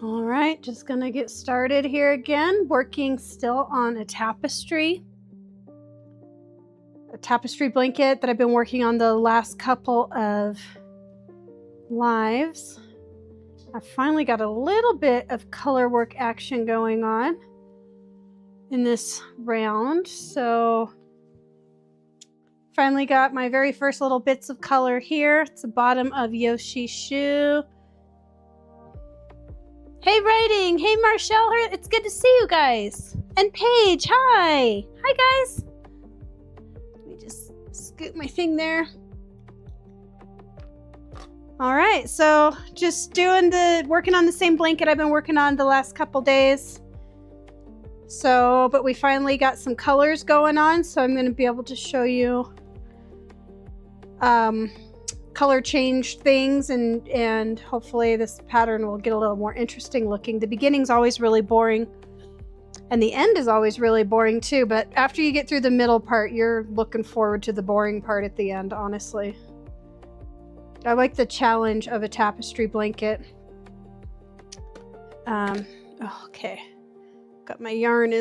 All right, just gonna get started here again, working still on a tapestry blanket that I've been working on the last couple of lives. I finally got a little bit of color work action going on in this round. So finally got my very first little bits of color here. It's the bottom of Yoshi's shoe. Hey, Writing. Hey, Marshall. It's good to see you guys. And Paige, hi. Hi, guys. Let me just scoot my thing there. All right, so just working on the same blanket I've been working on the last couple days. So, but we finally got some colors going on, so I'm going to be able to show you color change things, and hopefully this pattern will get a little more interesting looking. The beginning's always really boring, and the end is always really boring too, but after you get through the middle part, you're looking forward to the boring part at the end, honestly. I like the challenge of a tapestry blanket. Okay. Got my yarn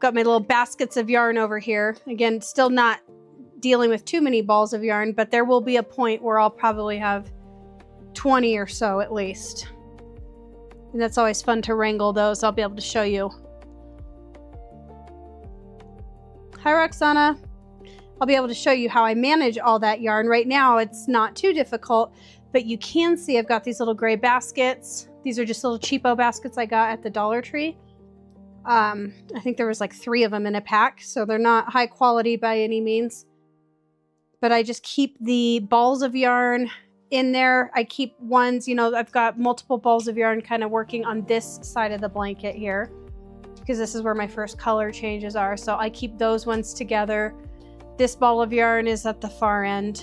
got my little baskets of yarn over here. Again, still not dealing with too many balls of yarn, but there will be a point where I'll probably have 20 or so at least. And that's always fun to wrangle those. I'll be able to show you. Hi, Roxana. I'll be able to show you how I manage all that yarn. Right now, it's not too difficult, but you can see I've got these little gray baskets. These are just little cheapo baskets I got at the Dollar Tree. I think there was like 3 of them in a pack, so they're not high quality by any means. But I just keep the balls of yarn in there. I keep ones, I've got multiple balls of yarn kind of working on this side of the blanket here, because this is where my first color changes are. So I keep those ones together. This ball of yarn is at the far end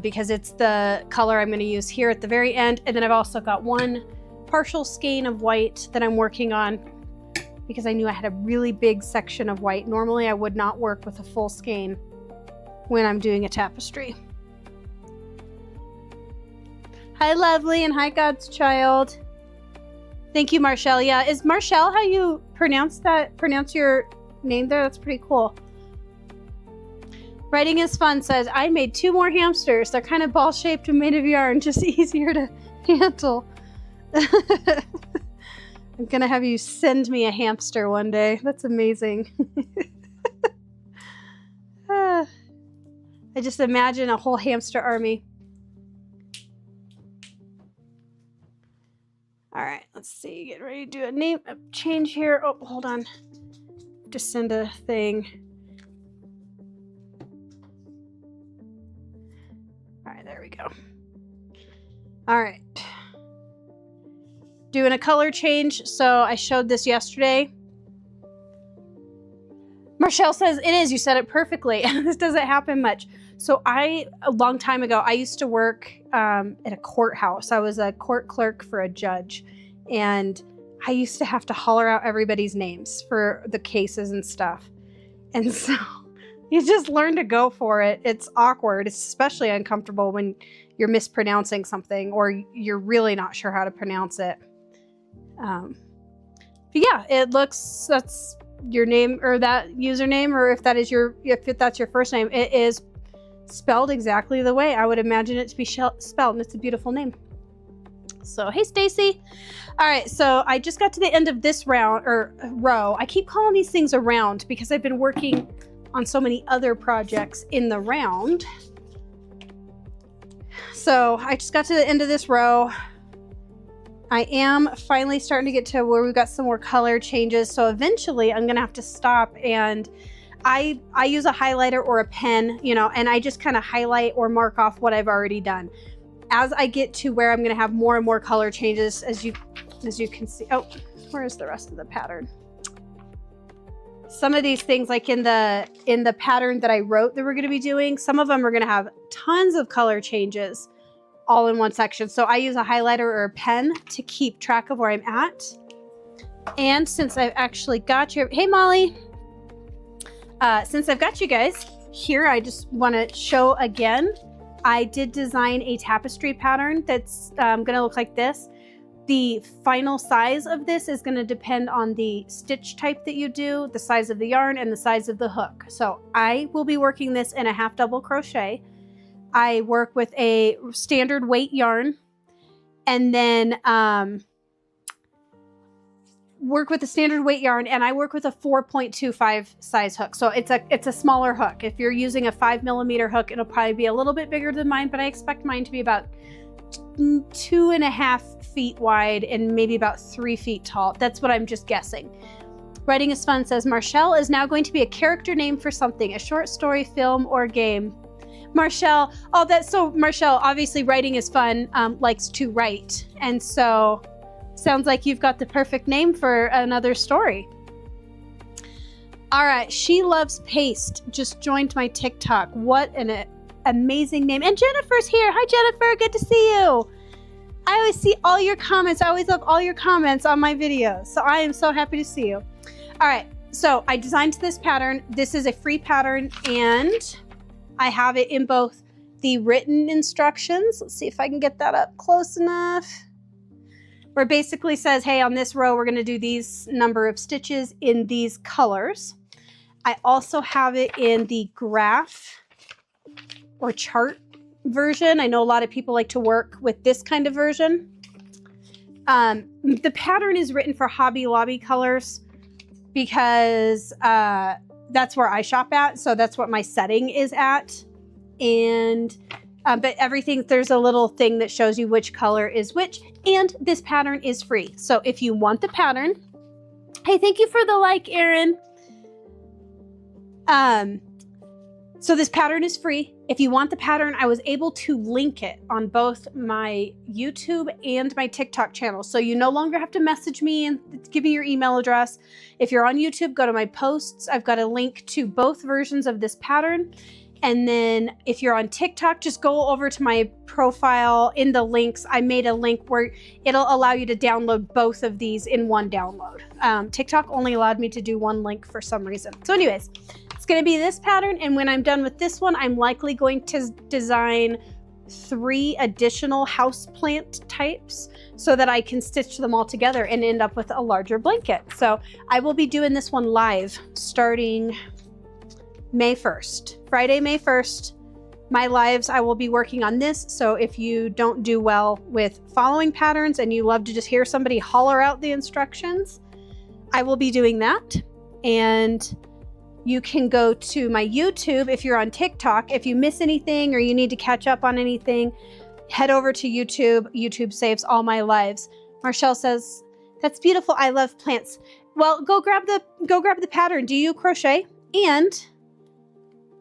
because it's the color I'm going to use here at the very end. And then I've also got one partial skein of white that I'm working on because I knew I had a really big section of white. Normally I would not work with a full skein when I'm doing a tapestry. Hi, Lovely, and hi, God's Child. Thank you, Marshall. Yeah, is Marshall how you pronounce your name there? That's pretty cool. Writing is fun says, I made 2 more hamsters. They're kind of ball-shaped and made of yarn, just easier to handle. I'm gonna have you send me a hamster one day. That's amazing. I just imagine a whole hamster army. All right, let's see. Get ready to do a name change here. Oh, hold on. Just send a thing. All right, there we go. All right. Doing a color change. So I showed this yesterday. Marshall says, it is. You said it perfectly. This doesn't happen much. So a long time ago, I used to work at a courthouse. I was a court clerk for a judge. And I used to have to holler out everybody's names for the cases and stuff. And so you just learn to go for it. It's awkward. It's especially uncomfortable when you're mispronouncing something or you're really not sure how to pronounce it. But yeah, that's your name or that username, or if that's your first name, it is spelled exactly the way I would imagine it to be spelled, and it's a beautiful name. So, hey, Stacy. All right, so I just got to the end of this row. I keep calling these things a round because I've been working on so many other projects in the round. So I just got to the end of this row. I am finally starting to get to where we've got some more color changes. So eventually I'm gonna have to stop, and I use a highlighter or a pen, and I just kind of highlight or mark off what I've already done. As I get to where I'm gonna have more and more color changes, as you can see. Oh, where's the rest of the pattern? Some of these things, like in the pattern that I wrote that we're gonna be doing, some of them are gonna have tons of color changes all in one section. So I use a highlighter or a pen to keep track of where I'm at. And since I've actually got you, hey Molly, since I've got you guys here, I just want to show again I did design a tapestry pattern that's gonna look like this. The final size of this is gonna depend on the stitch type that you do, the size of the yarn, and the size of the hook. So I will be working this in a half double crochet. I work with a standard weight yarn, and then work with a standard weight yarn, and I work with a 4.25 size hook. So it's a smaller hook. If you're using a 5mm hook, it'll probably be a little bit bigger than mine, but I expect mine to be about 2.5 feet wide and maybe about 3 feet tall. That's what I'm just guessing. Writing is Fun says, Marshall is now going to be a character name for something, a short story, film, or game. Marshall, oh, that's so, Marshall, obviously Writing is Fun likes to write. And so sounds like you've got the perfect name for another story. All right, She Loves Paste just joined my TikTok. What an amazing name. And Jennifer's here. Hi, Jennifer. Good to see you. I always see all your comments. I always love all your comments on my videos. So I am so happy to see you. All right, so I designed this pattern. This is a free pattern, and I have it in both the written instructions. Let's see if I can get that up close enough. Where it basically says, hey, on this row, we're going to do these number of stitches in these colors. I also have it in the graph or chart version. I know a lot of people like to work with this kind of version. The pattern is written for Hobby Lobby colors because that's where I shop at. So that's what my setting is at. And but everything, there's a little thing that shows you which color is which, and this pattern is free. So if you want the pattern, hey, thank you for the like, Erin. So this pattern is free. If you want the pattern, I was able to link it on both my YouTube and my TikTok channel. So you no longer have to message me and give me your email address. If you're on YouTube, go to my posts. I've got a link to both versions of this pattern. And then if you're on TikTok, just go over to my profile in the links. I made a link where it'll allow you to download both of these in one download. TikTok only allowed me to do one link for some reason. So anyways, it's going to be this pattern. And when I'm done with this one, I'm likely going to design 3 additional houseplant types so that I can stitch them all together and end up with a larger blanket. So I will be doing this one live starting May 1st, Friday, May 1st, my lives, I will be working on this. So if you don't do well with following patterns and you love to just hear somebody holler out the instructions, I will be doing that. And you can go to my YouTube if you're on TikTok. If you miss anything or you need to catch up on anything, head over to YouTube. YouTube saves all my lives. Marshall says, that's beautiful. I love plants. Well, go grab the pattern. Do you crochet? And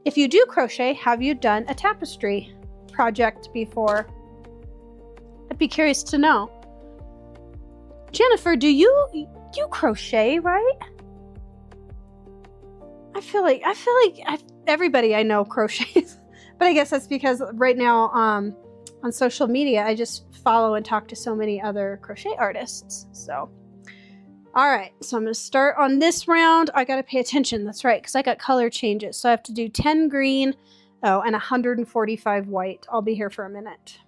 if you do crochet, have you done a tapestry project before? I'd be curious to know. Jennifer, do you crochet, right? I feel like everybody I know crochets, but I guess that's because right now on social media, I just follow and talk to so many other crochet artists. So, all right, so I'm going to start on this round. I got to pay attention. That's right, because I got color changes. So I have to do 10 green, and 145 white. I'll be here for a minute.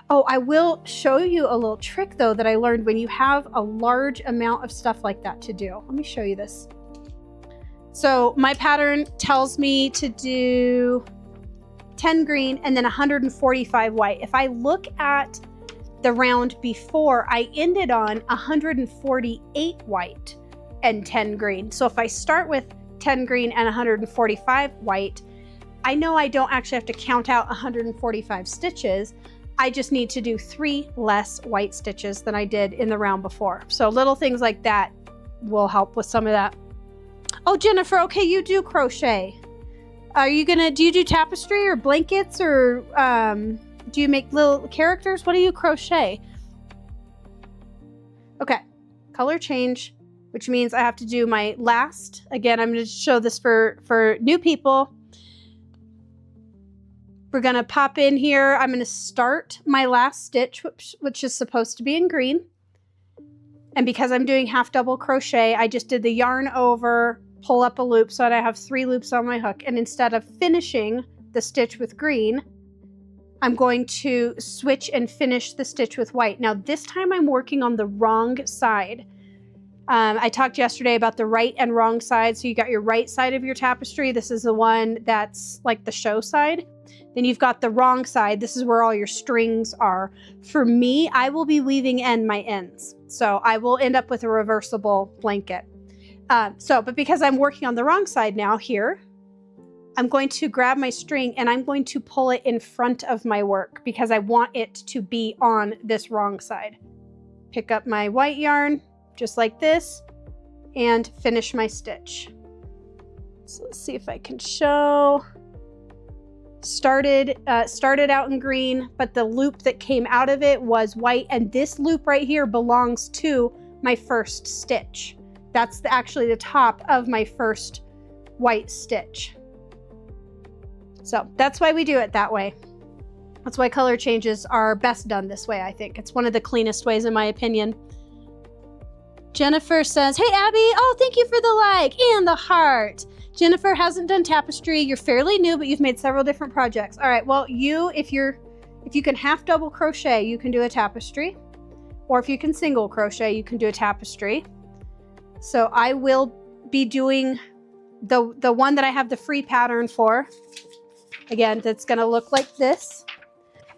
Oh, I will show you a little trick, though, that I learned when you have a large amount of stuff like that to do. Let me show you this. So my pattern tells me to do 10 green and then 145 white. If I look at the round before, I ended on 148 white and 10 green. So if I start with 10 green and 145 white, I know I don't actually have to count out 145 stitches. I just need to do 3 less white stitches than I did in the round before. So little things like that will help with some of that. Oh, Jennifer, okay, you do crochet. Do you do tapestry or blankets, or do you make little characters? What do you crochet? Okay, color change, which means I have to do my last. Again, I'm going to show this for new people. We're going to pop in here. I'm going to start my last stitch, which is supposed to be in green. And because I'm doing half double crochet, I just did the yarn over, pull up a loop so that I have 3 loops on my hook. And instead of finishing the stitch with green, I'm going to switch and finish the stitch with white. Now this time I'm working on the wrong side. I talked yesterday about the right and wrong side. So you got your right side of your tapestry. This is the one that's like the show side. Then you've got the wrong side. This is where all your strings are. For me, I will be weaving in my ends. So I will end up with a reversible blanket. But because I'm working on the wrong side now here, I'm going to grab my string and I'm going to pull it in front of my work because I want it to be on this wrong side. Pick up my white yarn, just like this, and finish my stitch. So let's see if I can show. Started out in green, but the loop that came out of it was white, and this loop right here belongs to my first stitch. That's actually the top of my first white stitch. So that's why we do it that way. That's why color changes are best done this way, I think. It's one of the cleanest ways in my opinion. Jennifer says, hey Abby, oh, thank you for the like and the heart. Jennifer hasn't done tapestry. You're fairly new, but you've made several different projects. All right, well, if you can half double crochet, you can do a tapestry. Or if you can single crochet, you can do a tapestry. So I will be doing the one that I have the free pattern for. Again, that's gonna look like this.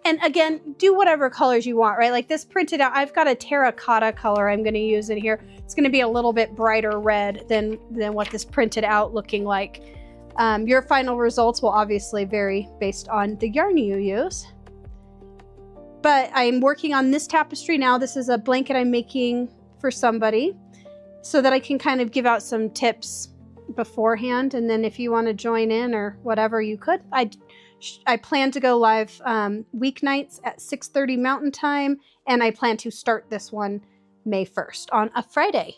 And again, do whatever colors you want, right? Like this printed out, I've got a terracotta color I'm gonna use in here. It's gonna be a little bit brighter red than what this printed out looking like. Your final results will obviously vary based on the yarn you use. But I'm working on this tapestry now. This is a blanket I'm making for somebody so that I can kind of give out some tips beforehand. And then if you want to join in or whatever, you could. I plan to go live weeknights at 6:30 Mountain Time, and I plan to start this one May 1st on a Friday.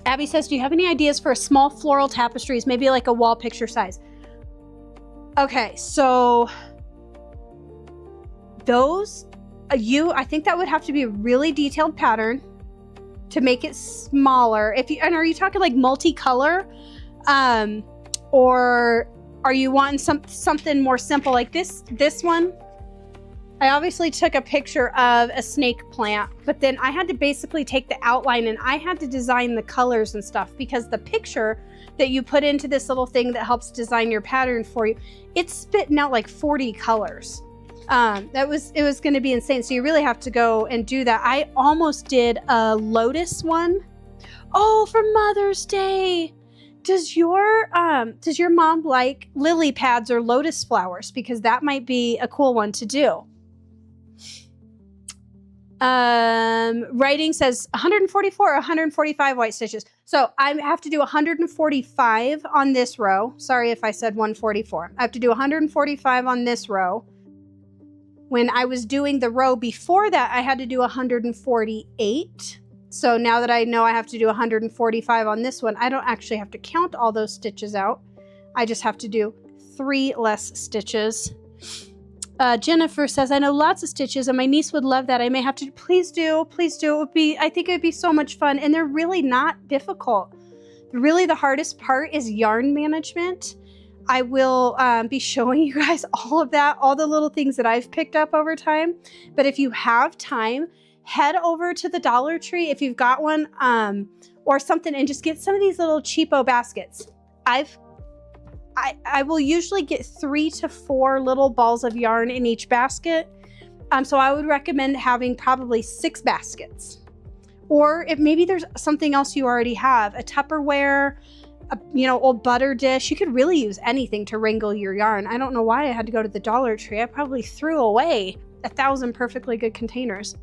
Abby says, do you have any ideas for a small floral tapestries, maybe like a wall picture size? Okay, so those, I think that would have to be a really detailed pattern to make it smaller. And are you talking like multicolor? Or are you wanting something more simple like this one? I obviously took a picture of a snake plant, but then I had to basically take the outline and I had to design the colors and stuff because the picture that you put into this little thing that helps design your pattern for you, it's spitting out like 40 colors. It was going to be insane. So you really have to go and do that. I almost did a lotus one. Oh, for Mother's Day. Does your mom like lily pads or lotus flowers? Because that might be a cool one to do. Writing says 144 or 145 white stitches. So I have to do 145 on this row. Sorry if I said 144. I have to do 145 on this row. When I was doing the row before that, I had to do 148. So now that I know I have to do 145 on this one, I don't actually have to count all those stitches out. I just have to do 3 less stitches. Jennifer says, I know lots of stitches and my niece would love that. I may have to, please do. I think it would be so much fun. And they're really not difficult. Really the hardest part is yarn management. I will be showing you guys all of that, all the little things that I've picked up over time. But if you have time, head over to the Dollar Tree if you've got one or something and just get some of these little cheapo baskets. I will usually get 3 to 4 little balls of yarn in each basket. So I would recommend having probably 6 baskets. Or if maybe there's something else you already have, a Tupperware, old butter dish. You could really use anything to wrangle your yarn. I don't know why I had to go to the Dollar Tree. I probably threw away 1,000 perfectly good containers.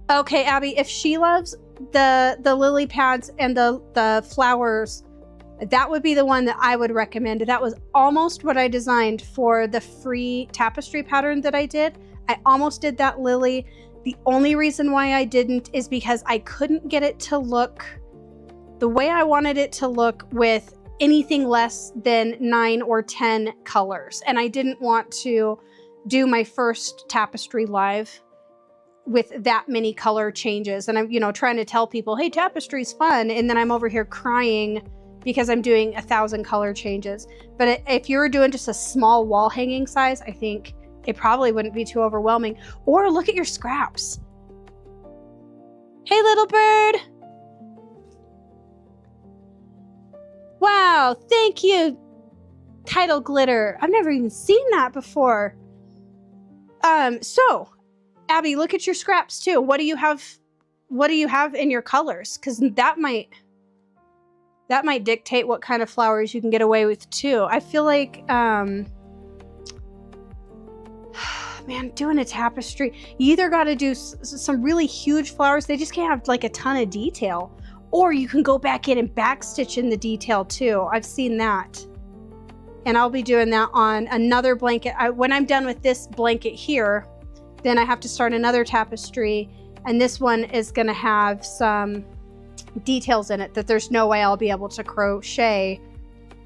Okay, Abby, if she loves the lily pads and the flowers, that would be the one that I would recommend. That was almost what I designed for the free tapestry pattern that I did. I almost did that lily. The only reason why I didn't is because I couldn't get it to look the way I wanted it to look with anything less than 9 or 10 colors. And I didn't want to do my first tapestry live with that many color changes. And I'm, trying to tell people, hey, tapestry's fun. And then I'm over here crying because I'm doing 1,000 color changes. But if you were doing just a small wall hanging size, I think it probably wouldn't be too overwhelming. Or look at your scraps. Hey, little bird. Wow, thank you, Tidal Glitter. I've never even seen that before. So, Abby, look at your scraps too. What do you have? What do you have in your colors? Because that might dictate what kind of flowers you can get away with too. I feel like, man, doing a tapestry, you either got to do some really huge flowers. They just can't have like a ton of detail. Or you can go back in and backstitch in the detail too. I've seen that. And I'll be doing that on another blanket. When I'm done with this blanket here, then I have to start another tapestry. And this one is going to have some details in it that there's no way I'll be able to crochet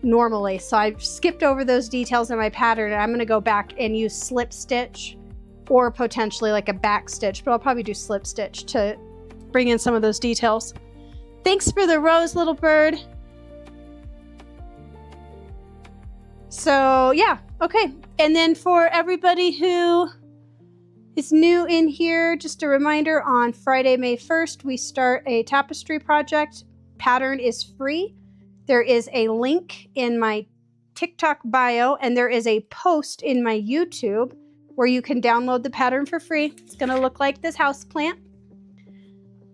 normally. So I skipped over those details in my pattern, and I'm going to go back and use slip stitch or potentially like a back stitch, but I'll probably do slip stitch to bring in some of those details. Thanks for the rose, little bird. So yeah, okay. And then for everybody who is new in here, just a reminder, on Friday, May 1st, we start a tapestry project. Pattern is free. There is a link in my TikTok bio, and there is a post in my YouTube where you can download the pattern for free. It's gonna look like this house plant.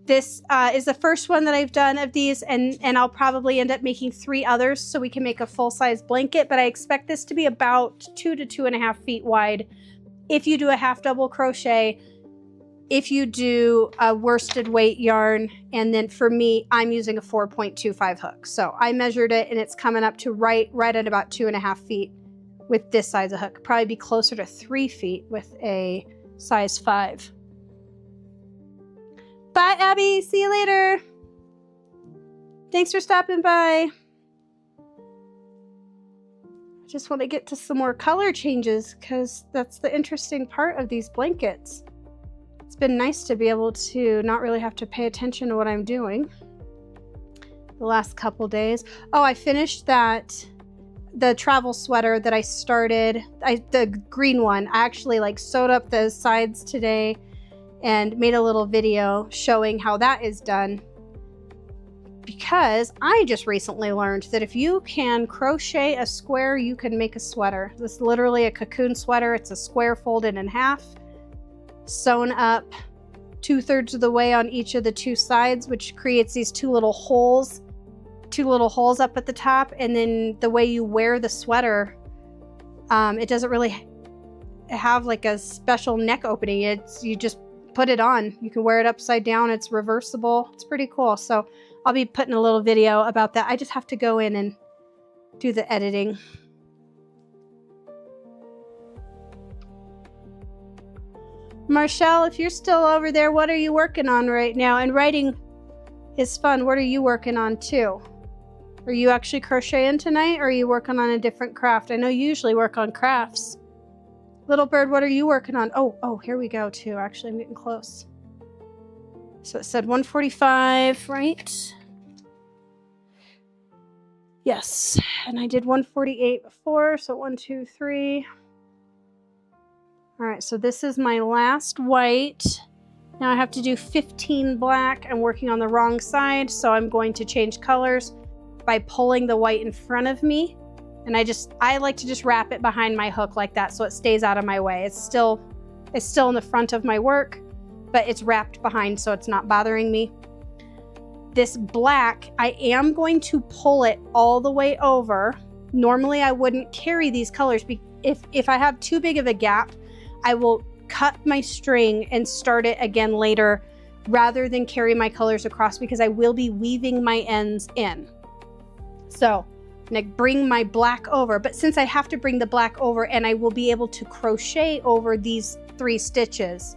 This is the first one that I've done of these, and I'll probably end up making 3 others so we can make a full-size blanket, but I expect this to be about 2 to 2.5 feet wide if you do a half double crochet, if you do a worsted weight yarn, and then for me, I'm using a 4.25 hook. So I measured it, and it's coming up to right at about 2.5 feet with this size of hook. Probably be closer to 3 feet with a size 5. Bye, Abby. See you later. Thanks for stopping by. I just want to get to some more color changes because that's the interesting part of these blankets. It's been nice to be able to not really have to pay attention to what I'm doing the last couple days. Oh, I finished the travel sweater that I started, the green one. I actually like sewed up the sides today and made a little video showing how that is done, because I just recently learned that if you can crochet a square, you can make a sweater. This is literally a cocoon sweater. It's a square folded in half, sewn up 2/3 of the way on each of the 2 sides, which creates these 2 little holes up at the top. And then the way you wear the sweater, it doesn't really have like a special neck opening. You just put it on. You can wear it upside down. It's reversible. It's pretty cool. So I'll be putting a little video about that. I just have to go in and do the editing. Marshall, if you're still over there, what are you working on right now? And writing is fun. What are you working on too? Are you actually crocheting tonight, or are you working on a different craft? I know you usually work on crafts. Little bird, what are you working on? Oh, here we go too. Actually, I'm getting close. So it said 145, right? Yes, and I did 148 before, so 1, 2, 3. All right, so this is my last white. Now I have to do 15 black. I'm working on the wrong side, so I'm going to change colors by pulling the white in front of me. And I like to just wrap it behind my hook like that so it stays out of my way. It's still in the front of my work, but it's wrapped behind so it's not bothering me. This black, I am going to pull it all the way over. Normally I wouldn't carry these colors. If I have too big of a gap, I will cut my string and start it again later rather than carry my colors across, because I will be weaving my ends in. So I'm gonna bring my black over, but since I have to bring the black over and I will be able to crochet over these 3 stitches,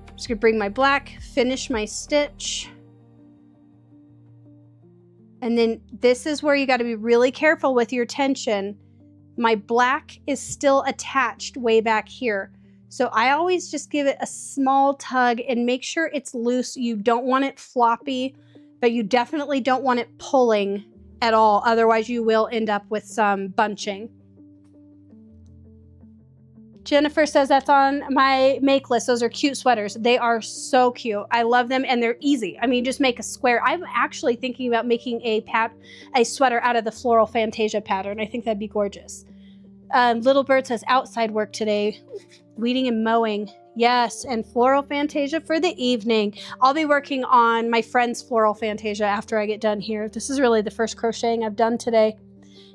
I'm just gonna bring my black, finish my stitch. And then this is where you got to be really careful with your tension. My black is still attached way back here. So I always just give it a small tug and make sure it's loose. You don't want it floppy, but you definitely don't want it pulling at all. Otherwise, you will end up with some bunching. Jennifer says that's on my make list. Those are cute sweaters. They are so cute. I love them and they're easy. I mean, just make a square. I'm actually thinking about making a sweater out of the Floral Fantasia pattern. I think that'd be gorgeous. Little Bird says outside work today. Weeding and mowing. Yes, and Floral Fantasia for the evening. I'll be working on my friend's Floral Fantasia after I get done here. This is really the first crocheting I've done today.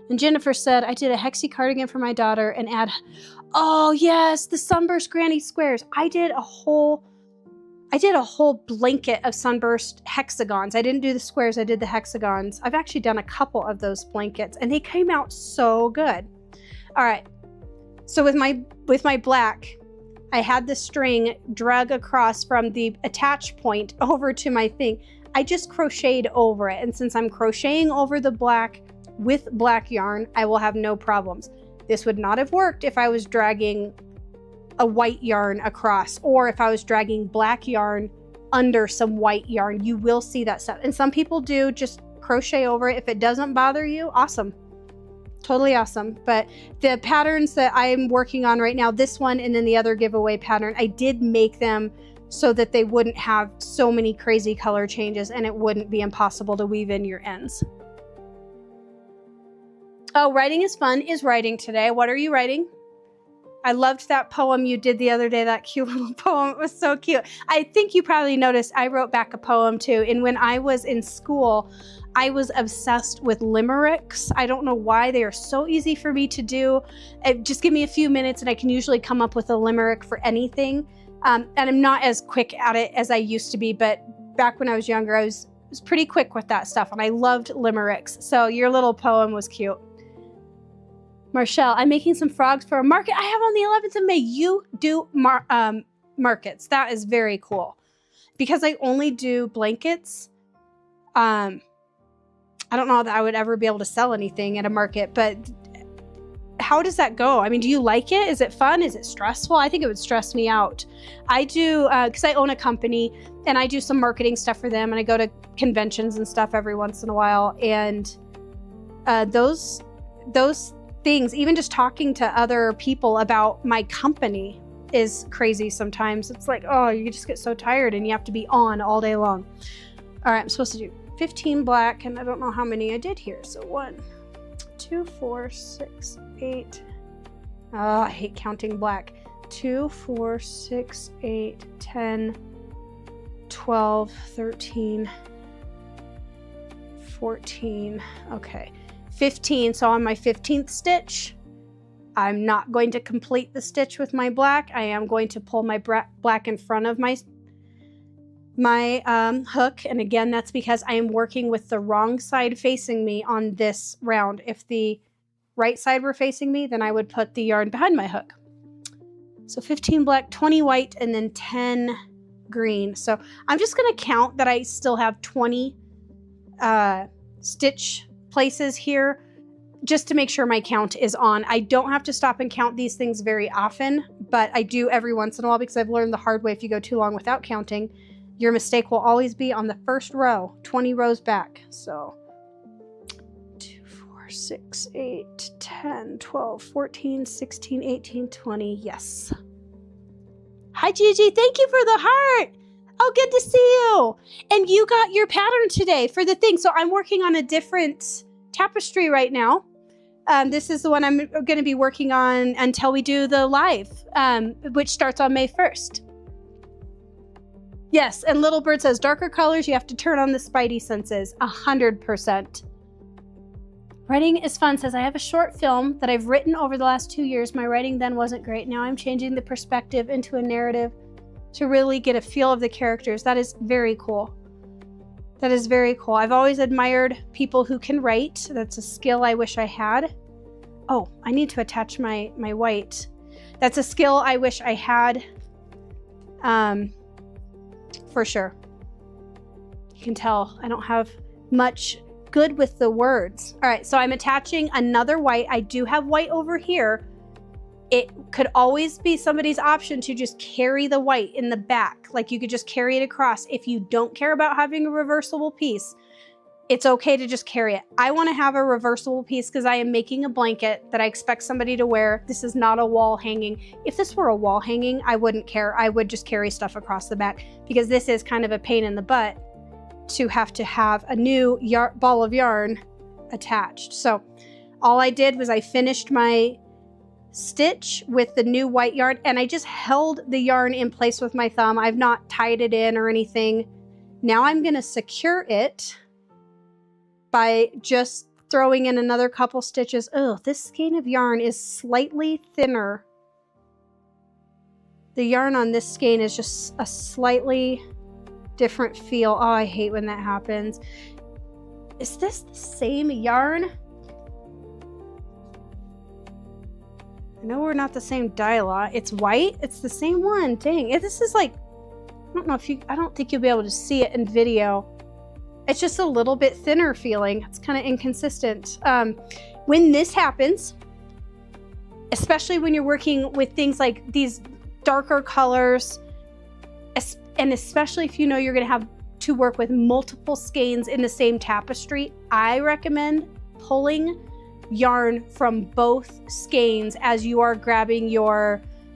And Jennifer said, I did a hexie cardigan for my daughter and oh yes, the Sunburst Granny Squares. I did a whole blanket of Sunburst hexagons. I didn't do the squares, I did the hexagons. I've actually done a couple of those blankets and they came out so good. All right, so with my black, I had the string drug across from the attach point over to my thing. I just crocheted over it. And since I'm crocheting over the black with black yarn, I will have no problems. This would not have worked if I was dragging a white yarn across, or if I was dragging black yarn under some white yarn. You will see that stuff. And some people do just crochet over it. If it doesn't bother you, awesome. Totally awesome. But the patterns that I'm working on right now, this one and then the other giveaway pattern, I did make them so that they wouldn't have so many crazy color changes and it wouldn't be impossible to weave in your ends. Oh, writing is fun is writing today. What are you writing? I loved that poem you did the other day, that cute little poem. It was so cute. I think you probably noticed I wrote back a poem too. And when I was in school, I was obsessed with limericks. I don't know why. They are so easy for me to do. Just give me a few minutes and I can usually come up with a limerick for anything. And I'm not as quick at it as I used to be, but back when I was younger, I was pretty quick with that stuff and I loved limericks. So your little poem was cute. Marshall, I'm making some frogs for a market I have on the 11th of May. You do markets. That is very cool. Because I only do blankets, I don't know that I would ever be able to sell anything at a market, but how does that go? I mean, do you like it? Is it fun? Is it stressful? I think it would stress me out. I do, because I own a company and I do some marketing stuff for them and I go to conventions and stuff every once in a while. And those things, even just talking to other people about my company is crazy sometimes. It's like, oh, you just get so tired and you have to be on all day long. All right, I'm supposed to do 15 black and I don't know how many I did here. So 1, 2, 4, 6, 8. Oh, I hate counting black. 2, 4, 6, 8, 10, 12, 13, 14. Okay. 15, so on my 15th stitch, I'm not going to complete the stitch with my black. I am going to pull my black in front of my hook. And again, that's because I am working with the wrong side facing me on this round. If the right side were facing me, then I would put the yarn behind my hook. So 15 black, 20 white, and then 10 green. So I'm just going to count that I still have 20 stitch places here just to make sure my count is on. I don't have to stop and count these things very often, but I do every once in a while because I've learned the hard way. If you go too long without counting, your mistake will always be on the first row, 20 rows back. So 2, 4, 6, 8, 10, 12, 14, 16, 18, 20. Yes. Hi, Gigi. Thank you for the heart. Oh, good to see you. And you got your pattern today for the thing. So I'm working on a different tapestry right now. This is the one I'm going to be working on until we do the live, which starts on May 1st. Yes, and Little Bird says, darker colors, you have to turn on the spidey senses. 100%. Writing is fun says, I have a short film that I've written over the last 2 years. My writing then wasn't great. Now I'm changing the perspective into a narrative to really get a feel of the characters. That is very cool. That is very cool. I've always admired people who can write. That's a skill I wish I had. Oh, I need to attach my white. That's a skill I wish I had, for sure. You can tell I don't have much good with the words. All right, so I'm attaching another white. I do have white over here. It could always be somebody's option to just carry the white in the back. Like you could just carry it across. If you don't care about having a reversible piece, it's okay to just carry it. I want to have a reversible piece because I am making a blanket that I expect somebody to wear. This is not a wall hanging. If this were a wall hanging, I wouldn't care. I would just carry stuff across the back because this is kind of a pain in the butt to have a new ball of yarn attached. So all I did was I finished my stitch with the new white yarn and I just held the yarn in place with my thumb. I've not tied it in or anything. Now I'm going to secure it by just throwing in another couple stitches. Oh, this skein of yarn is slightly thinner. The yarn on this skein is just a slightly different feel. Oh, I hate when that happens. Is this the same yarn? I know we're not the same dye lot. It's white. It's the same one. Dang. This is like, I don't think you'll be able to see it in video. It's just a little bit thinner feeling. It's kind of inconsistent. When this happens, especially when you're working with things like these darker colors, and especially if you know you're going to have to work with multiple skeins in the same tapestry, I recommend pulling yarn from both skeins as you are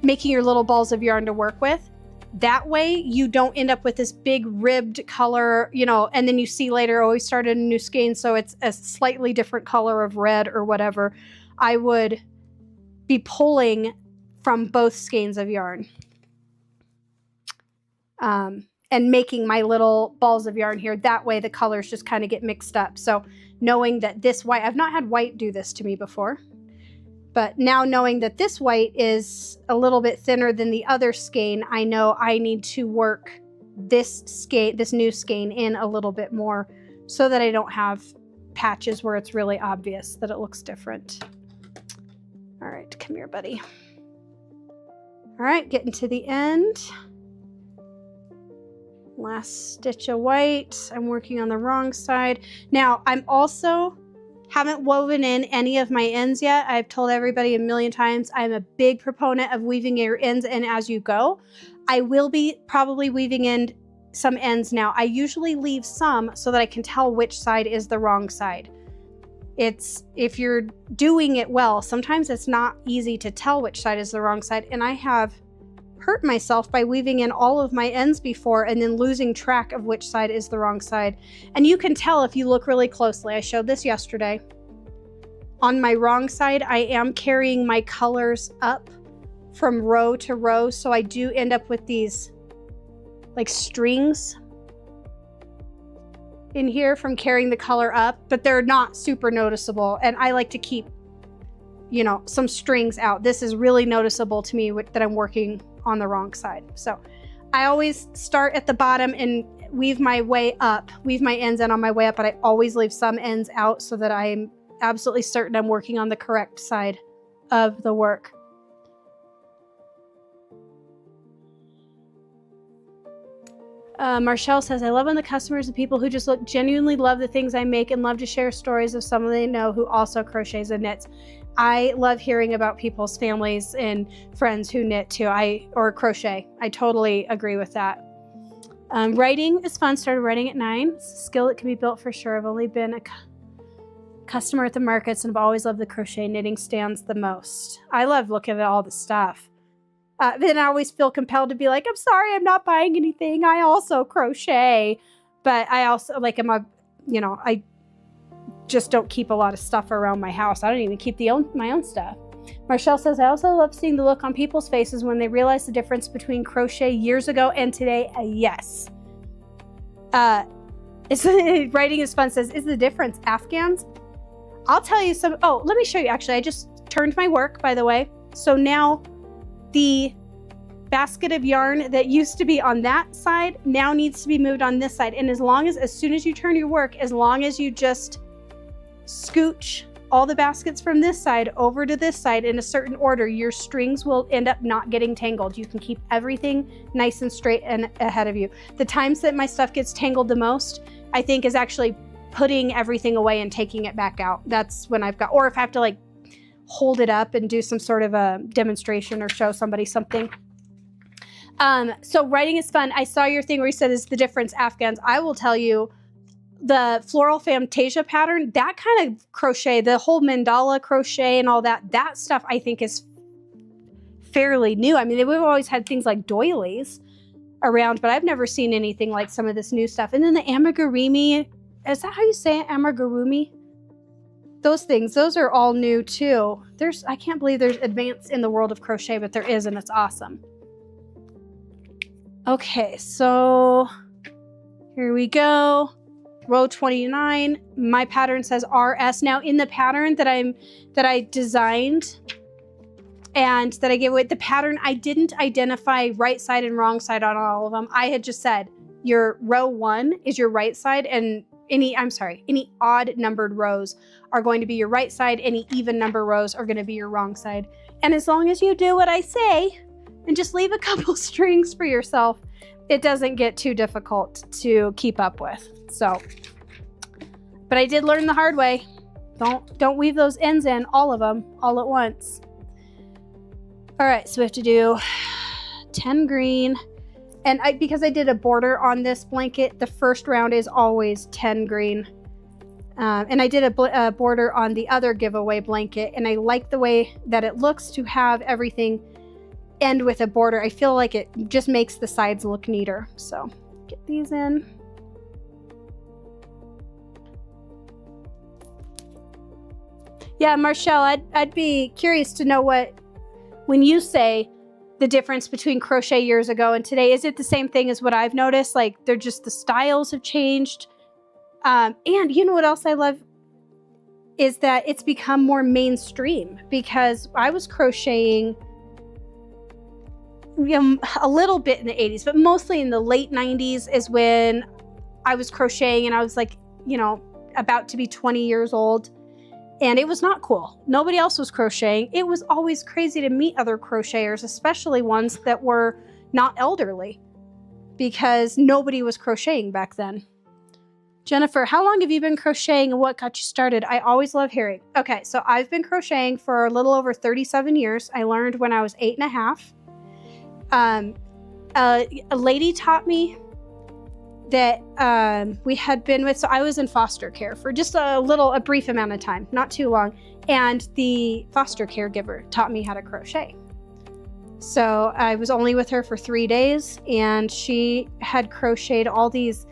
making your little balls of yarn to work with. That way you don't end up with this big ribbed color, and then you see later, oh, we started a new skein, so it's a slightly different color of red or whatever. I would be pulling from both skeins of yarn. And making my little balls of yarn here. That way the colors just kind of get mixed up. So knowing that this white, I've not had white do this to me before, but now knowing that this white is a little bit thinner than the other skein, I know I need to work this new skein in a little bit more so that I don't have patches where it's really obvious that it looks different. All right, come here, buddy. All right, getting to the end. Last stitch of white. I'm working on the wrong side. Now, haven't woven in any of my ends yet. I've told everybody a million times, I'm a big proponent of weaving your ends in as you go. I will be probably weaving in some ends now. I usually leave some so that I can tell which side is the wrong side. If you're doing it well, sometimes it's not easy to tell which side is the wrong side, and I have hurt myself by weaving in all of my ends before and then losing track of which side is the wrong side. And you can tell if you look really closely. I showed this yesterday. On my wrong side, I am carrying my colors up from row to row, so I do end up with these like strings in here from carrying the color up, but they're not super noticeable, and I like to keep some strings out. This is really noticeable to me that I'm working on the wrong side. So I always start at the bottom and weave my way up, weave my ends in on my way up, but I always leave some ends out so that I'm absolutely certain I'm working on the correct side of the work. Marshall says, I love when the customers and people who just genuinely love the things I make and love to share stories of someone they know who also crochets and knits. I love hearing about people's families and friends who knit too, or crochet. I totally agree with that. Writing is fun. Started writing at 9. It's a skill that can be built for sure. I've only been a customer at the markets and I've always loved the crochet knitting stands the most. I love looking at all the stuff. Then I always feel compelled to be like, I'm sorry, I'm not buying anything. I also crochet, but I also I just don't keep a lot of stuff around my house. I don't even keep my own stuff. Marshall says, I also love seeing the look on people's faces when they realize the difference between crochet years ago and today. Yes. Writing is fun says, is the difference Afghans? I'll tell you some. Oh, let me show you. Actually, I just turned my work, by the way. So now the basket of yarn that used to be on that side now needs to be moved on this side. And as soon as you turn your work, as long as you just scooch all the baskets from this side over to this side in a certain order, your strings will end up not getting tangled. You can keep everything nice and straight and ahead of you. The times that my stuff gets tangled the most, I think, is actually putting everything away and taking it back out. That's when or if I have to like hold it up and do some sort of a demonstration or show somebody something. So writing is fun. I saw your thing where you said, is the difference Afghans? I will tell you, the Floral Fantasia pattern, that kind of crochet, the whole mandala crochet and all that, that stuff I think is fairly new. I mean, we've always had things like doilies around, but I've never seen anything like some of this new stuff. And then the amigurumi, is that how you say it? Amigurumi? Those things, those are all new too. I can't believe there's advance in the world of crochet, but there is, and it's awesome. Okay, so here we go. Row 29, my pattern says RS. Now in the pattern that I designed and that I gave away, the pattern, I didn't identify right side and wrong side on all of them. I had just said your row 1 is your right side, and any odd numbered rows are going to be your right side. Any even number rows are going to be your wrong side. And as long as you do what I say and just leave a couple strings for yourself, it doesn't get too difficult to keep up with. So, but I did learn the hard way. Don't weave those ends in, all of them, all at once. All right, so we have to do 10 green. And because I did a border on this blanket, the first round is always 10 green. And I did a border on the other giveaway blanket, and I like the way that it looks to have everything end with a border. I feel like it just makes the sides look neater. So get these in. Yeah, Marshall, I'd be curious to know when you say the difference between crochet years ago and today, is it the same thing as what I've noticed? Like they're just, the styles have changed. And you know what else I love is that it's become more mainstream, because I was crocheting a little bit in the 80s, but mostly in the late 90s is when I was crocheting, and I was like, about to be 20 years old. And it was not cool. Nobody else was crocheting. It was always crazy to meet other crocheters, especially ones that were not elderly, because nobody was crocheting back then. Jennifer, how long have you been crocheting and what got you started? I always love hearing. Okay, so I've been crocheting for a little over 37 years. I learned when I was 8.5. A lady taught me that we had been with, so I was in foster care for just a brief amount of time, not too long, and the foster caregiver taught me how to crochet. So I was only with her for 3 days, and she had crocheted all these,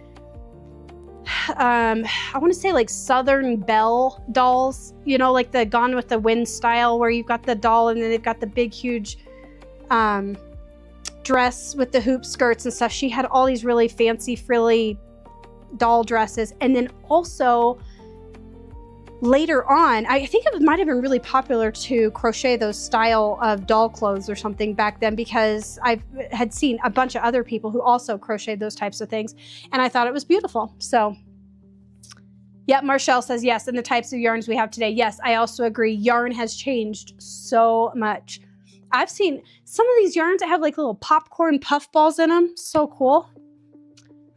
I want to say like Southern Belle dolls, like the Gone with the Wind style, where you've got the doll and then they've got the big, huge dress with the hoop skirts and stuff. She had all these really fancy frilly doll dresses. And then also later on, I think it might have been really popular to crochet those style of doll clothes or something back then, because I had seen a bunch of other people who also crocheted those types of things, and I thought it was beautiful. So yeah, Marshall says yes, and the types of yarns we have today. Yes, I also agree. Yarn has changed so much. I've seen some of these yarns that have like little popcorn puff balls in them. So cool.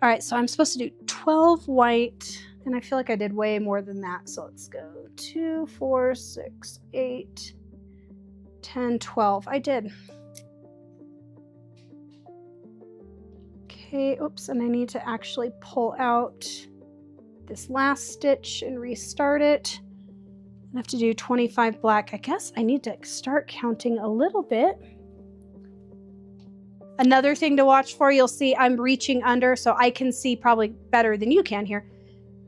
All right, so I'm supposed to do 12 white, and I feel like I did way more than that. So let's go 2, 4, 6, 8, 10, 12. I did. Okay, oops, and I need to actually pull out this last stitch and restart it. I have to do 25 black. I guess I need to start counting a little bit. Another thing to watch for, you'll see I'm reaching under, so I can see probably better than you can here.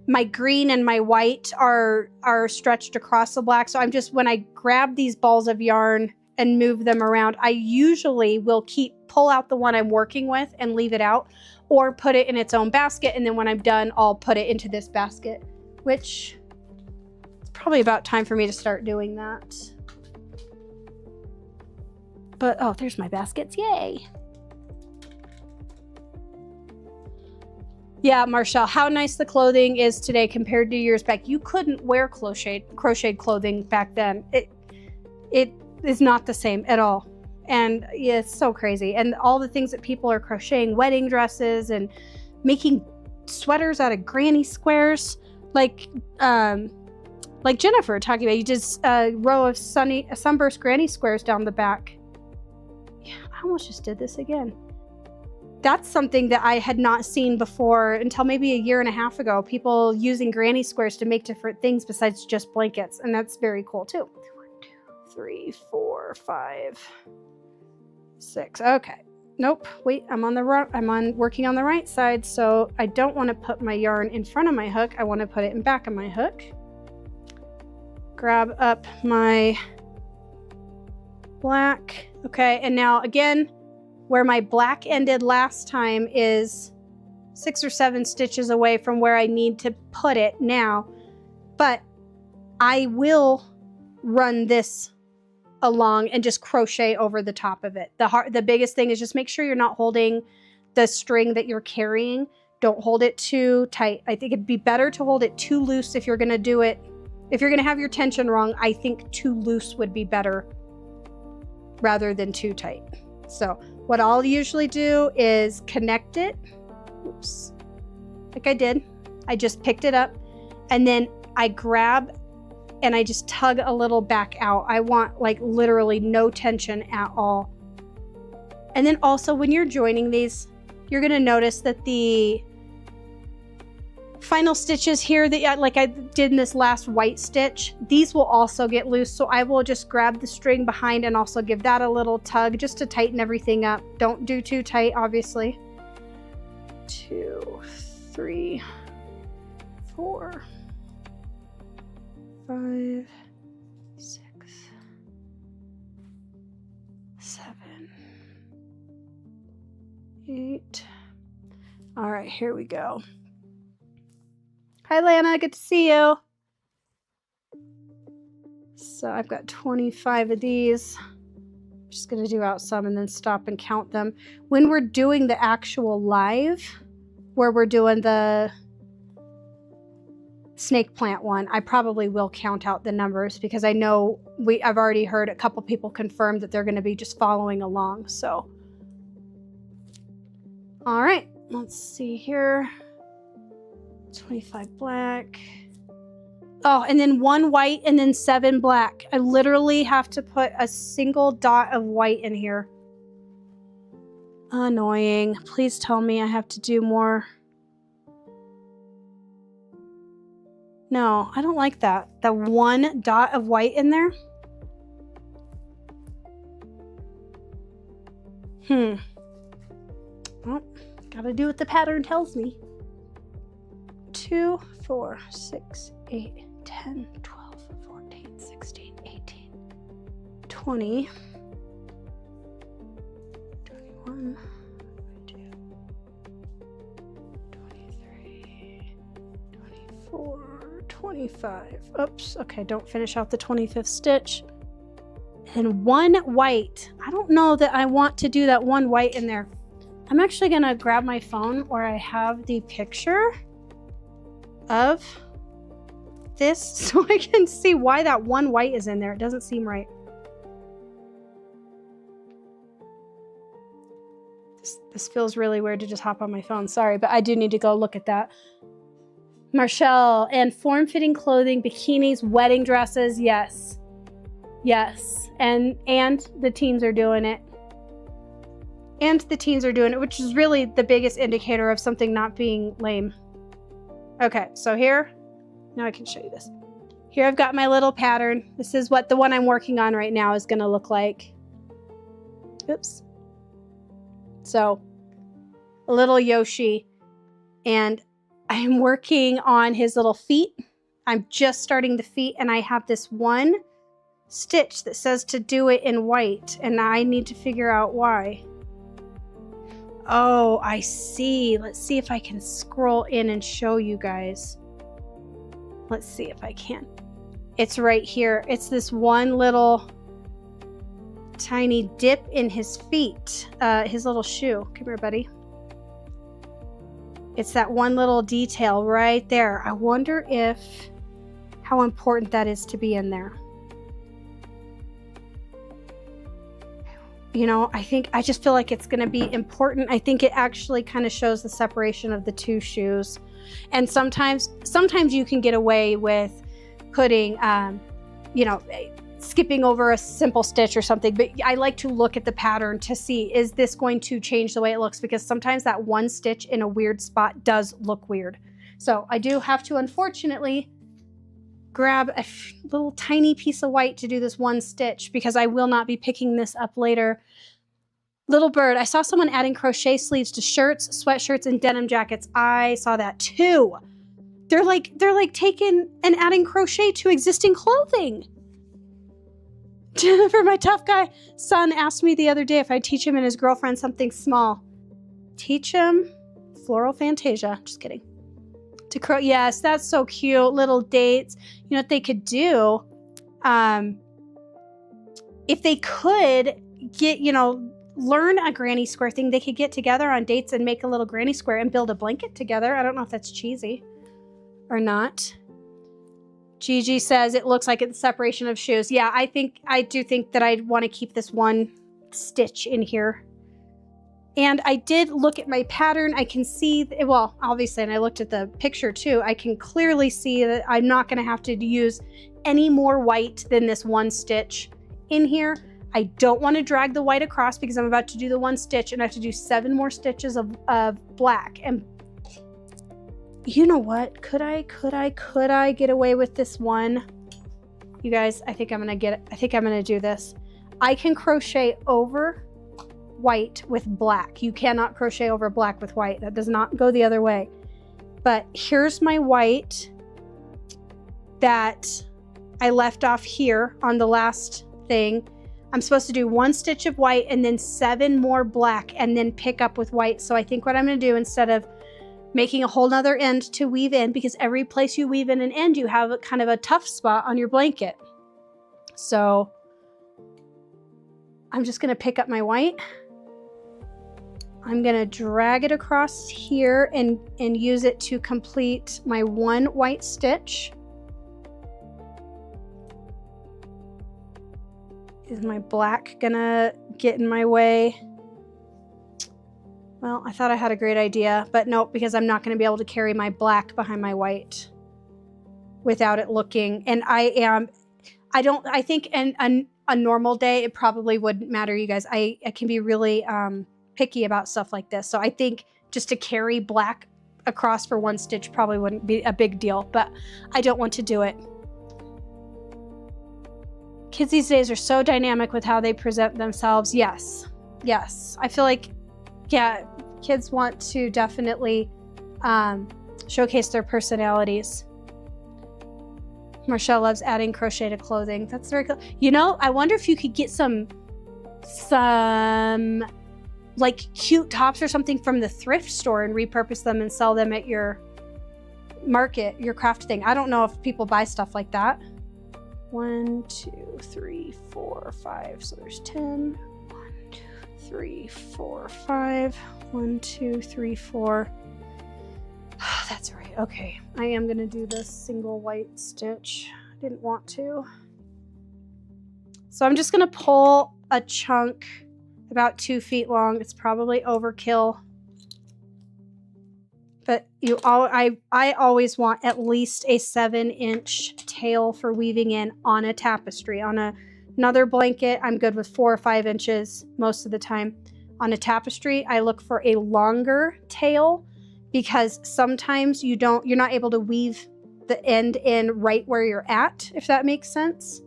My green and my white are stretched across the black. So I'm just, when I grab these balls of yarn and move them around, I usually will pull out the one I'm working with and leave it out, or put it in its own basket. And then when I'm done, I'll put it into this basket, which it's probably about time for me to start doing that. But, oh, there's my baskets. Yay. Yeah, Marshall, how nice the clothing is today compared to years back. You couldn't wear crocheted clothing back then. It is not the same at all. And yeah, it's so crazy. And all the things that people are crocheting, wedding dresses and making sweaters out of granny squares, like Jennifer talking about. You did a row of sunburst granny squares down the back. Yeah, I almost just did this again. that's something that I had not seen before until maybe a year and a half ago. People using granny squares to make different things besides just blankets. And that's very cool too. 1, 2, 3, 4, 5, 6. Okay. Nope. Wait, I'm working on the right side. So I don't want to put my yarn in front of my hook. I want to put it in back of my hook. Grab up my black. Okay. And now again, where my black ended last time is 6 or 7 stitches away from where I need to put it now, but I will run this along and just crochet over the top of it. The biggest thing is just make sure you're not holding the string that you're carrying. Don't hold it too tight. I think it'd be better to hold it too loose if you're going to do it. If you're going to have your tension wrong, I think too loose would be better rather than too tight. So what I'll usually do is connect it. Oops. Like I did. I just picked it up and then I grab and I just tug a little back out. I want like literally no tension at all. And then also when you're joining these, you're going to notice that the final stitches here that like I did in this last white stitch, these will also get loose. So I will just grab the string behind and also give that a little tug just to tighten everything up. Don't do too tight, obviously. 2, 3, 4, 5, 6, 7, 8. All right, here we go. Hi, Lana. Good to see you. So I've got 25 of these. I'm just going to do out some and then stop and count them. When we're doing the actual live, where we're doing the snake plant one, I probably will count out the numbers because I know I've already heard a couple people confirm that they're going to be just following along. So, all right, let's see here. 25 black. Oh, and then 1 white and then 7 black. I literally have to put a single dot of white in here. Annoying. Please tell me I have to do more. No, I don't like that. The 1 dot of white in there. Well, gotta do what the pattern tells me. 2, 4, 6, 8, 10, 12, 14, 16, 18, 20, 21, 22, 23, 24, 25. Oops, okay, don't finish out the 25th stitch. And 1 white. I don't know that I want to do that 1 white in there. I'm actually gonna grab my phone where I have the picture of this so I can see why that 1 white is in there. It doesn't seem right. This feels really weird to just hop on my phone. Sorry, but I do need to go look at that. Marshall, and form-fitting clothing, bikinis, wedding dresses. Yes. Yes. And the teens are doing it. And the teens are doing it, which is really the biggest indicator of something not being lame. Okay, so here, now I can show you this. Here I've got my little pattern. This is what the one I'm working on right now is going to look like. Oops. So, a little Yoshi. And I'm working on his little feet. I'm just starting the feet, and I have this 1 stitch that says to do it in white, and I need to figure out why. Oh, I see. Let's see if I can scroll in and show you guys. Let's see if I can. It's right here. It's this 1 little tiny dip in his feet, his little shoe. Come here, buddy. It's that 1 little detail right there. I wonder how important that is to be in there. You know, I just feel like it's going to be important. I think it actually kind of shows the separation of the 2 shoes. And sometimes you can get away with putting, you know, skipping over a simple stitch or something, but I like to look at the pattern to see, is this going to change the way it looks? Because sometimes that one stitch in a weird spot does look weird. So I do have to, unfortunately, grab a little tiny piece of white to do this one stitch because I will not be picking this up later. Little bird, I saw someone adding crochet sleeves to shirts, sweatshirts, and denim jackets. I saw that too. They're like taking and adding crochet to existing clothing. Jennifer, my tough guy son, asked me the other day if I'd teach him and his girlfriend something small. Teach him floral fantasia. Just kidding. To crow. Yes, that's so cute. Little dates. You know what they could do? If they could get, learn a granny square thing, they could get together on dates and make a little granny square and build a blanket together. I don't know if that's cheesy or not. Gigi says it looks like it's separation of shoes. Yeah, I do think that I'd want to keep this one stitch in here. And I did look at my pattern. I can see, well, obviously, and I looked at the picture too, I can clearly see that I'm not going to have to use any more white than this one stitch in here. I don't want to drag the white across because I'm about to do the one stitch and I have to do 7 more stitches of black. And you know what? Could I get away with this one? You guys, I think I'm going to do this. I can crochet over white with black. You cannot crochet over black with white. That does not go the other way. But here's my white that I left off here on the last thing. I'm supposed to do 1 stitch of white and then 7 more black and then pick up with white. So I think what I'm going to do, instead of making a whole nother end to weave in, because every place you weave in an end, you have a kind of a tough spot on your blanket. So I'm just going to pick up my white. I'm going to drag it across here and use it to complete my 1 white stitch. Is my black gonna get in my way? Well, I thought I had a great idea, but nope, because I'm not going to be able to carry my black behind my white without it looking. And I think in a normal day, it probably wouldn't matter, you guys. I can be really picky about stuff like this. So I think just to carry black across for 1 stitch probably wouldn't be a big deal, but I don't want to do it. Kids these days are so dynamic with how they present themselves. Yes. I feel like, yeah, kids want to definitely showcase their personalities. Marshall loves adding crochet to clothing. That's very cool. I wonder if you could get some like cute tops or something from the thrift store and repurpose them and sell them at your market, your craft thing. I don't know if people buy stuff like that. 1, 2, 3, 4, 5. So there's 10. 1, 2, 3, 4, 5. 1, 2, 3, 4. Oh, that's right. Okay. I am going to do this single white stitch. I didn't want to. So I'm just going to pull a chunk about 2 feet long. It's probably overkill. But I always want at least a 7-inch tail for weaving in on a tapestry. On another blanket, I'm good with 4 or 5 inches most of the time. On a tapestry, I look for a longer tail because sometimes you're not able to weave the end in right where you're at, if that makes sense.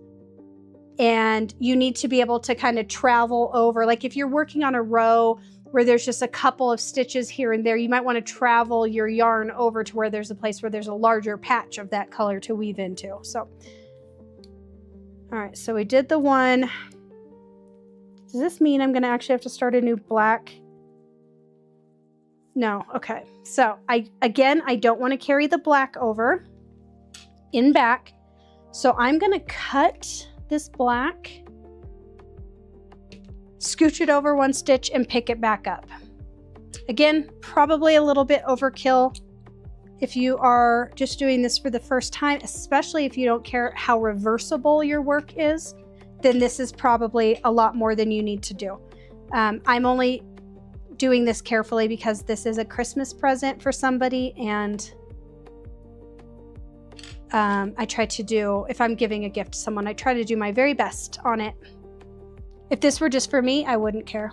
And you need to be able to kind of travel over. Like if you're working on a row where there's just a couple of stitches here and there, you might want to travel your yarn over to where there's a place where there's a larger patch of that color to weave into. So, all right, so we did the one. Does this mean I'm going to actually have to start a new black? No, okay. So I don't want to carry the black over in back. So I'm going to cut this black, scooch it over 1 stitch and pick it back up. Again, probably a little bit overkill if you are just doing this for the first time, especially if you don't care how reversible your work is, then this is probably a lot more than you need to do. I'm only doing this carefully because this is a Christmas present for somebody, and I try to do, if I'm giving a gift to someone, I try to do my very best on it. If this were just for me, I wouldn't care.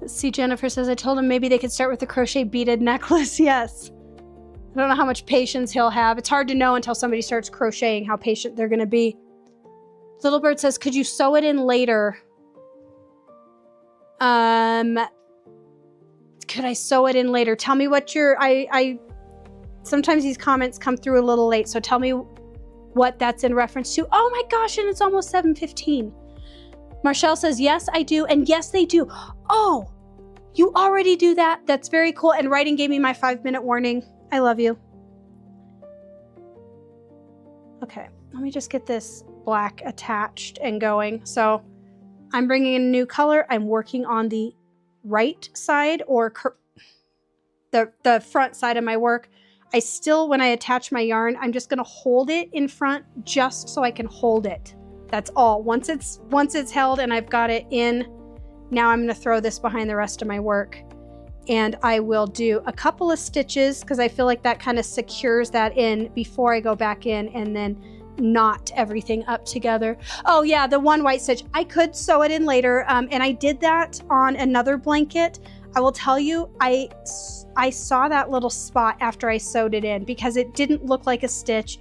Let's see, Jennifer says, I told him maybe they could start with the crochet beaded necklace. Yes. I don't know how much patience he'll have. It's hard to know until somebody starts crocheting how patient they're going to be. Little Bird says, could you sew it in later? Could I sew it in later? Tell me what sometimes these comments come through a little late, so tell me what that's in reference to. Oh my gosh, and it's almost 7:15. Marshall says, yes, I do. And yes, they do. Oh, you already do that? That's very cool. And Writing gave me my 5-minute warning. I love you. Okay, let me just get this black attached and going. So I'm bringing in a new color. I'm working on the right side or the front side of my work. I still, when I attach my yarn, I'm just going to hold it in front just so I can hold it. That's all. Once it's held and I've got it in, now I'm going to throw this behind the rest of my work. And I will do a couple of stitches because I feel like that kind of secures that in before I go back in and then knot everything up together. Oh yeah, the one white stitch. I could sew it in later, and I did that on another blanket. I will tell you, I saw that little spot after I sewed it in because it didn't look like a stitch.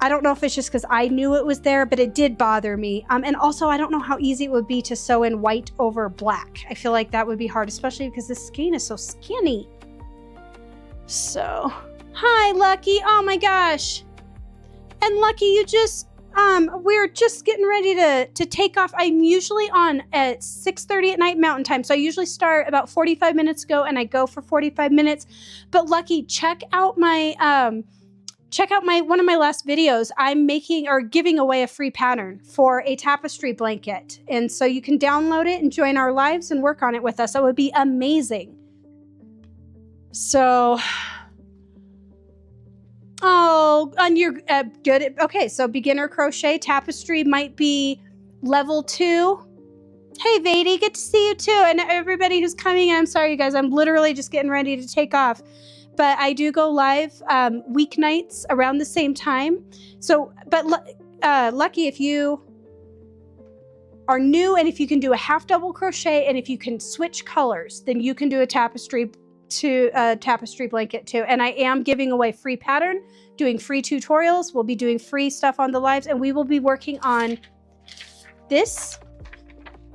I don't know if it's just because I knew it was there, but it did bother me. And also, I don't know how easy it would be to sew in white over black. I feel like that would be hard, especially because this skein is so skinny. So, hi, Lucky. Oh my gosh. And Lucky, you just, we're just getting ready to take off. I'm usually on at 6:30 at night Mountain Time. So I usually start about 45 minutes ago and I go for 45 minutes. But Lucky, check out my one of my last videos. I'm making or giving away a free pattern for a tapestry blanket. And so you can download it and join our lives and work on it with us. That would be amazing. So, oh, and you're good. Okay, so beginner crochet tapestry might be level 2. Hey, Vadi, good to see you too. And everybody who's coming in, I'm sorry, you guys, I'm literally just getting ready to take off. But I do go live weeknights around the same time. So, but Lucky, if you are new and if you can do a half double crochet and if you can switch colors, then you can do a tapestry blanket too. And I am giving away free pattern, doing free tutorials. We'll be doing free stuff on the lives, and we will be working on this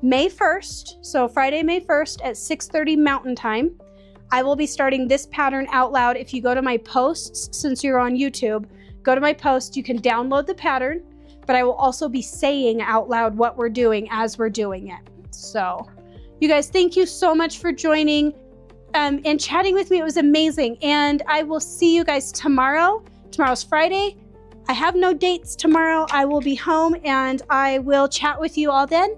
May 1st. So Friday, May 1st at 6:30 Mountain Time. I will be starting this pattern out loud. If you go to my posts, since you're on YouTube, go to my post, you can download the pattern, but I will also be saying out loud what we're doing as we're doing it. So you guys, thank you so much for joining and chatting with me. It was amazing. And I will see you guys tomorrow. Tomorrow's Friday. I have no dates tomorrow. I will be home and I will chat with you all then.